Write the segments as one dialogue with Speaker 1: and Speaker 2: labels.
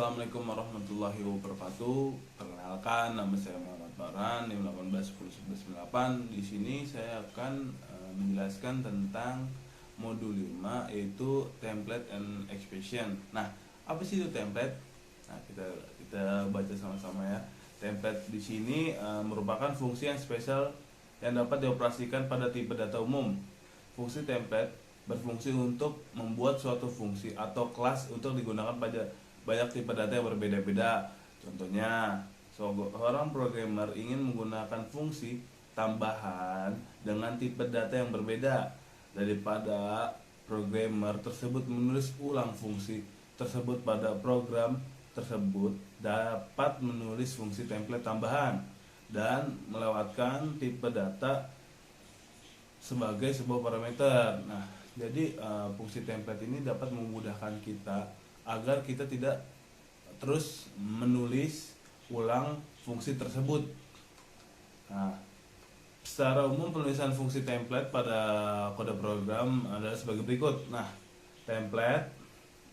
Speaker 1: Assalamualaikum warahmatullahi wabarakatuh. Perkenalkan, nama saya Muhammad Baran, NIM 18101198. Di sini saya akan menjelaskan tentang modul 5, yaitu template and expression. Nah, apa sih itu template? Nah, kita baca sama-sama ya. Template di sini merupakan fungsi yang spesial yang dapat dioperasikan pada tipe data umum. Fungsi template berfungsi untuk membuat suatu fungsi atau kelas untuk digunakan pada banyak tipe data yang berbeda-beda. Contohnya, seorang programmer ingin menggunakan fungsi tambahan dengan tipe data yang berbeda daripada programmer tersebut menulis ulang fungsi tersebut pada program tersebut dapat menulis fungsi template tambahan dan melewatkan tipe data sebagai sebuah parameter. Nah, jadi fungsi template ini dapat memudahkan kita agar kita tidak terus menulis ulang fungsi tersebut. Nah, secara umum penulisan fungsi template pada kode program adalah sebagai berikut. Nah, template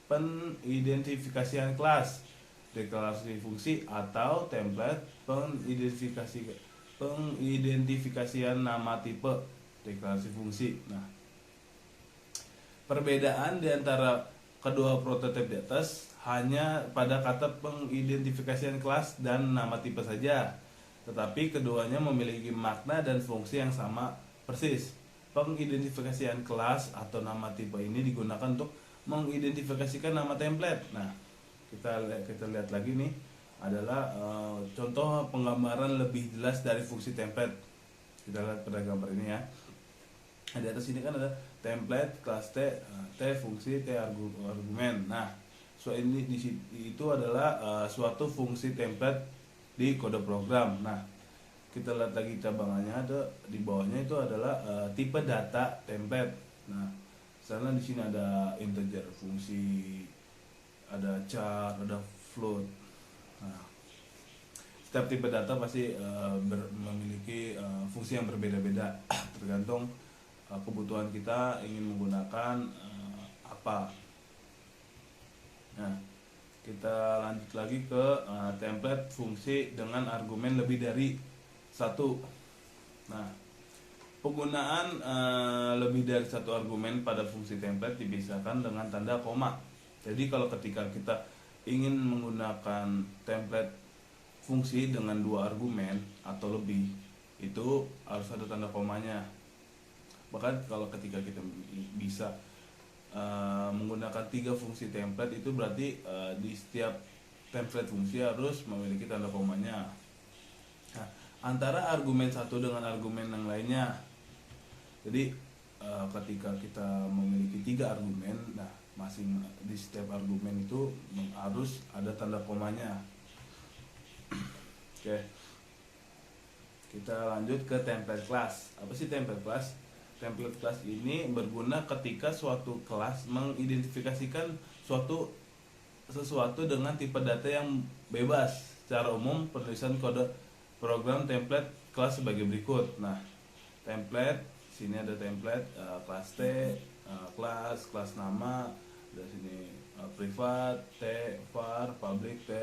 Speaker 1: pengidentifikasian kelas, deklarasi fungsi, atau template pengidentifikasian nama tipe, deklarasi fungsi. Nah, perbedaan di antara kedua prototipe di atas hanya pada kata pengidentifikasian kelas dan nama tipe saja, tetapi keduanya memiliki makna dan fungsi yang sama persis. Pengidentifikasian kelas atau nama tipe ini digunakan untuk mengidentifikasikan nama template. Nah, kita lihat lagi nih adalah contoh penggambaran lebih jelas dari fungsi template. Kita lihat pada gambar ini ya. Di atas ini kan ada template kelas T fungsi T argumen. Nah, ini itu adalah suatu fungsi template di kode program. Nah, kita lihat lagi cabangannya, ada di bawahnya itu adalah tipe data template. Nah, misalnya di sini ada integer fungsi, ada char, ada float. Nah, setiap tipe data pasti memiliki fungsi yang berbeda-beda tergantung kebutuhan kita ingin menggunakan apa. Nah, kita lanjut lagi ke template fungsi dengan argumen lebih dari satu. Nah, penggunaan lebih dari satu argumen pada fungsi template dipisahkan dengan tanda koma. Jadi kalau ketika kita ingin menggunakan template fungsi dengan dua argumen atau lebih, itu harus ada tanda komanya. Bahkan kalau ketika kita bisa menggunakan 3 fungsi template, itu berarti di setiap template fungsi harus memiliki tanda komanya. Nah, antara argumen satu dengan argumen yang lainnya, jadi ketika kita memiliki 3 argumen, nah masing di setiap argumen itu harus ada tanda komanya. Oke, kita lanjut ke template class. Apa sih template class? Template class ini berguna ketika suatu kelas mengidentifikasikan sesuatu dengan tipe data yang bebas. Secara umum, penulisan kode program template kelas sebagai berikut. Nah, template, sini ada template kelas T, kelas nama, dari sini private T, var, public T,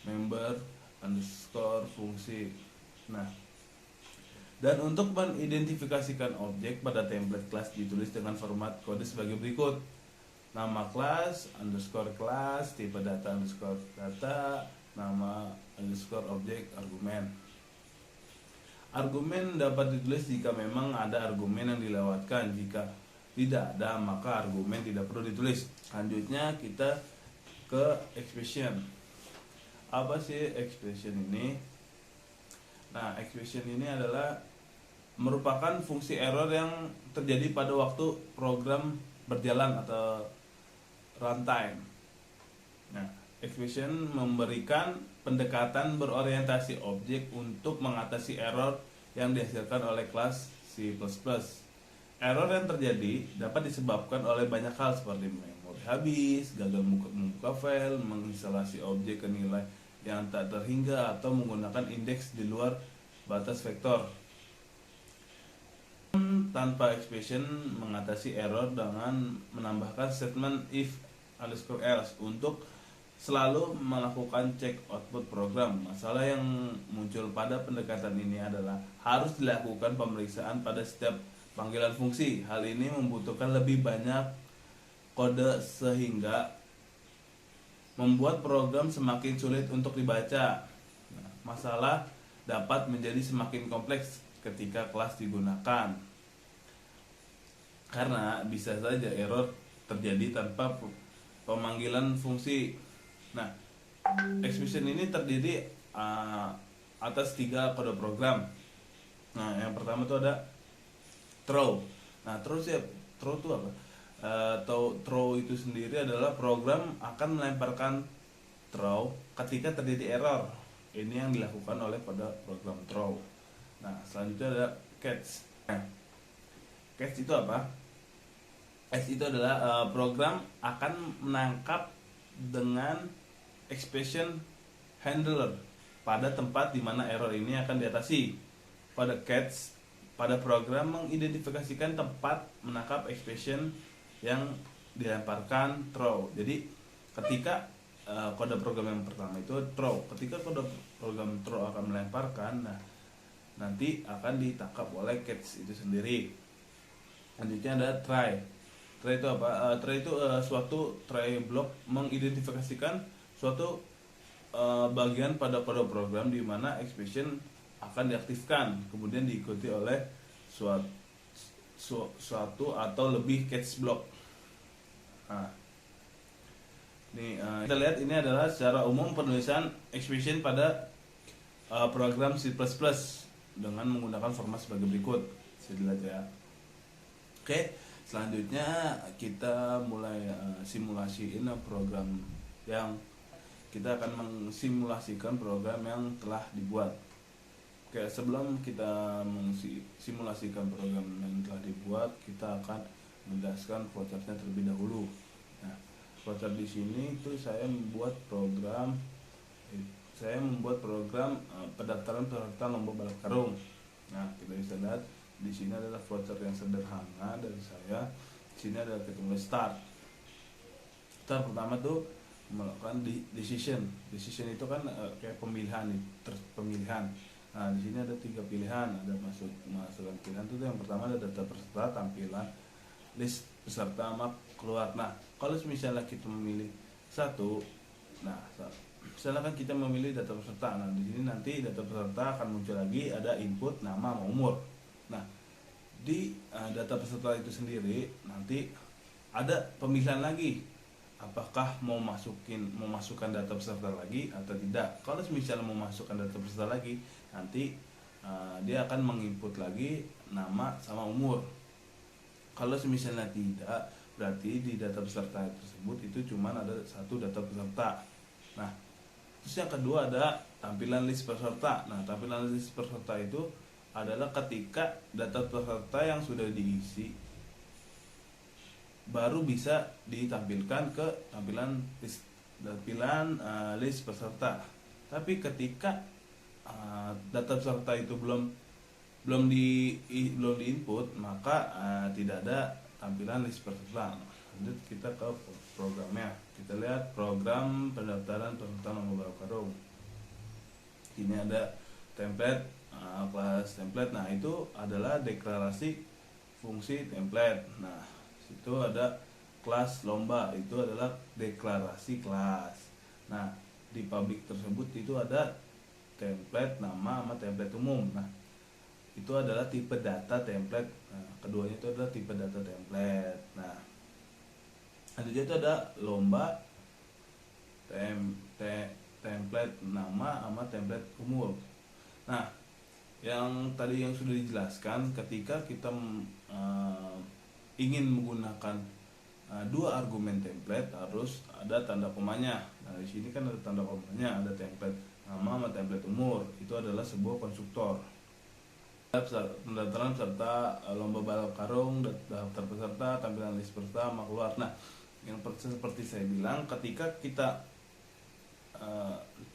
Speaker 1: member, underscore, fungsi. Nah, dan untuk mengidentifikasikan objek pada template kelas ditulis dengan format kode sebagai berikut. Nama kelas, underscore kelas, tipe data underscore data, nama underscore objek, argumen. Argumen dapat ditulis jika memang ada argumen yang dilewatkan. Jika tidak ada, maka argumen tidak perlu ditulis. Selanjutnya kita ke expression. Apa sih expression ini? Nah, expression ini adalah merupakan fungsi error yang terjadi pada waktu program berjalan atau runtime. Nah, expression memberikan pendekatan berorientasi objek untuk mengatasi error yang dihasilkan oleh kelas C++. Error yang terjadi dapat disebabkan oleh banyak hal seperti memori habis, gagal membuka file, menginstalasi objek ke nilai yang tak terhingga, atau menggunakan indeks di luar batas vektor. Tanpa expression mengatasi error dengan menambahkan statement if underscore else untuk selalu melakukan cek output program. Masalah yang muncul pada pendekatan ini adalah harus dilakukan pemeriksaan pada setiap panggilan fungsi. Hal ini membutuhkan lebih banyak kode sehingga membuat program semakin sulit untuk dibaca. Nah, masalah dapat menjadi semakin kompleks ketika kelas digunakan, karena bisa saja error terjadi tanpa pemanggilan fungsi. Nah, expression ini terdiri atas 3 kode program. Nah, yang pertama itu ada throw. Nah, throw itu apa? Throw itu sendiri adalah program akan melemparkan throw ketika terjadi error. Ini yang dilakukan oleh pada program throw. Nah, selanjutnya ada catch. Nah, catch itu apa? Catch itu adalah program akan menangkap dengan expression handler pada tempat di mana error ini akan diatasi. Pada catch, pada program mengidentifikasikan tempat menangkap expression yang dilemparkan throw. Jadi ketika kode program yang pertama itu throw, ketika kode program throw akan melemparkan, nah nanti akan ditangkap oleh catch itu sendiri. Selanjutnya ada try. Try itu apa? Try itu suatu try block mengidentifikasikan suatu bagian pada kode program di mana expression akan diaktifkan, kemudian diikuti oleh suatu atau lebih catch block. Nah, ini kita lihat ini adalah secara umum penulisan expression pada program C++ dengan menggunakan format sebagai berikut. Bisa dilihat ya. Oke, selanjutnya kita mulai simulasiin program yang kita akan mensimulasikan program yang telah dibuat. Oke, sebelum kita mensimulasikan program yang telah dibuat, kita akan menjelaskan flowchartnya terlebih dahulu. Nah, flowchart di sini itu saya membuat program pendaftaran peserta lomba balap karung. Nah, kita bisa lihat di sini adalah flowchart yang sederhana dari saya. Di sini adalah kita mulai start. Start pertama tuh melakukan decision. Decision itu kan kayak pemilihan. Nah, di sini ada 3 pilihan, ada masukkan pilihan itu yang pertama ada data peserta, tampilan, list peserta sama keluar. Nah, kalau misalnya kita memilih satu, nah misalnya kan kita memilih data peserta. Nah, di sini nanti data peserta akan muncul lagi, ada input, nama, sama umur. Nah, di data peserta itu sendiri nanti ada pemilihan lagi, apakah mau masukkan data peserta lagi atau tidak. Kalau misalnya mau masukkan data peserta lagi, nanti dia akan menginput lagi nama sama umur. Kalau misalnya tidak, berarti di data peserta tersebut itu cuma ada satu data peserta. Nah, terus yang kedua ada tampilan list peserta. Nah, tampilan list peserta itu adalah ketika data peserta yang sudah diisi baru bisa ditampilkan ke tampilan list peserta. Tapi ketika data peserta itu belum diinput, maka tidak ada tampilan list peserta. Lanjut kita ke programnya. Kita lihat program pendaftaran peserta lomba balap karung. Ini ada template, kelas template. Nah, itu adalah deklarasi fungsi template. Nah, itu ada kelas lomba, itu adalah deklarasi kelas. Nah, di public tersebut itu ada template nama sama template umum. Nah, itu adalah tipe data template. Nah, keduanya itu adalah tipe data template. Nah, selanjutnya itu ada lomba, template nama sama template umur. Nah, yang tadi yang sudah dijelaskan, ketika kita ingin menggunakan 2 argumen template harus ada tanda komanya. Nah, di sini kan ada tanda komanya, ada template nama sama template umur. Itu adalah sebuah konstruktor. Pendaftaran peserta lomba balap karung, daftar peserta, tampilan list peserta, sama keluar. Nah, yang seperti saya bilang, ketika kita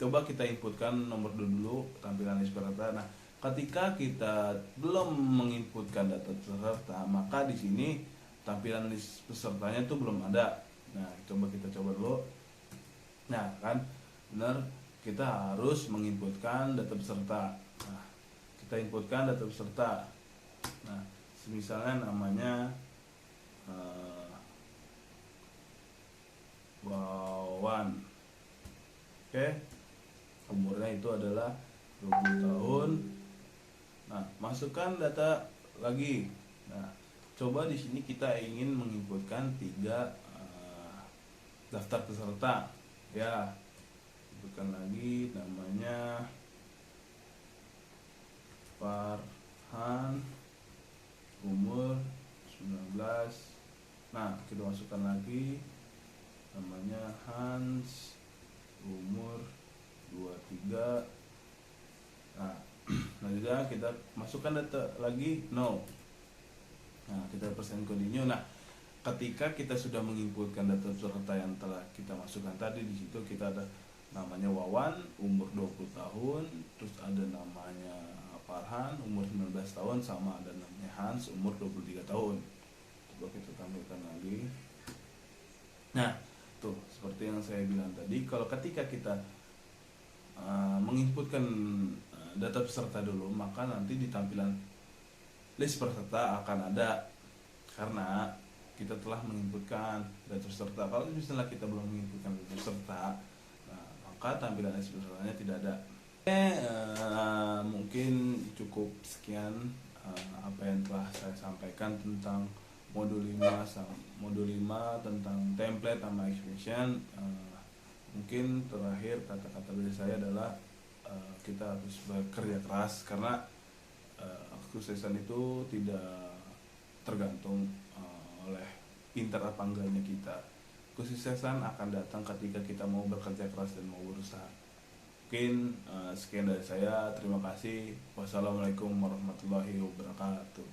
Speaker 1: coba kita inputkan nomor dulu tampilan list peserta. Nah, ketika kita belum menginputkan data peserta, maka di sini tampilan list pesertanya itu belum ada. Nah, coba dulu. Nah kan benar, kita harus menginputkan data peserta. Nah, kita inputkan data peserta. Nah, misalnya namanya Wawan. Oke. Umurnya itu adalah 20 tahun. Nah, masukkan data lagi. Nah, coba di sini kita ingin menginputkan 3 daftar peserta. Ya, inputkan lagi namanya Farhan, umur 19. Nah, kita masukkan lagi namanya Hans, umur 23. Nah, juga kita masukkan data lagi no. Nah, kita persen continue. Nah, ketika kita sudah menginputkan data peserta yang telah kita masukkan tadi, di situ kita ada namanya Wawan, umur 20 tahun, terus ada namanya Farhan, umur 19 tahun, sama ada namanya Hans, umur 23 tahun. Coba kita tampilkan lagi. Nah, tuh seperti yang saya bilang tadi, kalau ketika kita menginputkan data peserta dulu, maka nanti di tampilan list peserta akan ada, karena kita telah menginputkan data peserta. Kalau misalnya kita belum menginputkan data peserta, nah, maka tampilan list pesertanya tidak ada. Mungkin cukup sekian apa yang telah saya sampaikan tentang modul 5 tentang template sama expression. Mungkin terakhir kata-kata dari saya adalah kita harus bekerja keras, karena kesuksesan itu tidak tergantung oleh pintar apa enggaknya kita. Kesuksesan akan datang ketika kita mau bekerja keras dan mau berusaha. Mungkin sekian dari saya. Terima kasih. Wassalamualaikum warahmatullahi wabarakatuh.